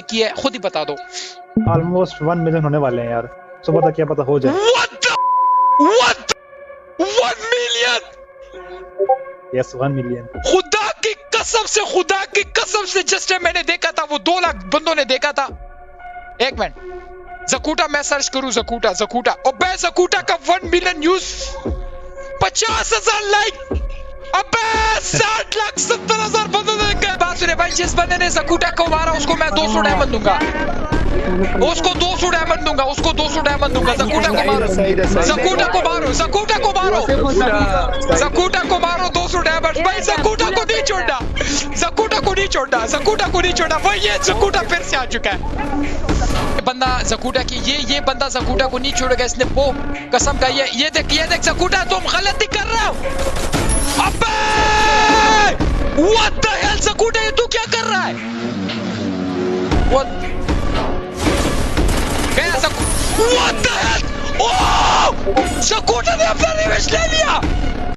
की है, खुद ही बता दो। ऑलमोस्ट 1 मिलियन होने वाले हैं यार, सुबह तक क्या पता हो जाए। What 1 million? Yes 1 million. खुदा की कसम से जस्ट मैंने देखा था, वो 2 लाख बंदों ने देखा था। एक मिनट, जकूटा मैं सर्च करूं, जकूटा अबे जकूटा का 1 मिलियन न्यूज, 50,000 लाइक, अबे 60,70,000 बंदों ने देखा। बात सुने भाई, जिस बंदे ने जकूटा को मारा उसको मैं 200 डायमंड दूंगा, उसको 200 डायमंड दूंगा, उसको 200 डायमंड दूंगा। जकूटा को मारो, जकूटा को मारो, जकूटा को मारो, जकूटा को मारो, 200 डायमंड। भाई जकूटा को नहीं छोड़ना, जकूटा को नहीं छोड़ना, जकूटा को नहीं छोड़ना भाई। ये जकूटा फिर से आ चुका है बंदा जकूटा की, ये बंदा जकूटा को नहीं छोड़ेगा, इसने वो कसम का। ये देख जकूटा, तुम गलती कर रहे हो। अबे व्हाट द हेल जकूटा, ये तू क्या कर रहा है? व्हाट द हेल, ओह जकूटा ने अपना रिवेंज ले लिया।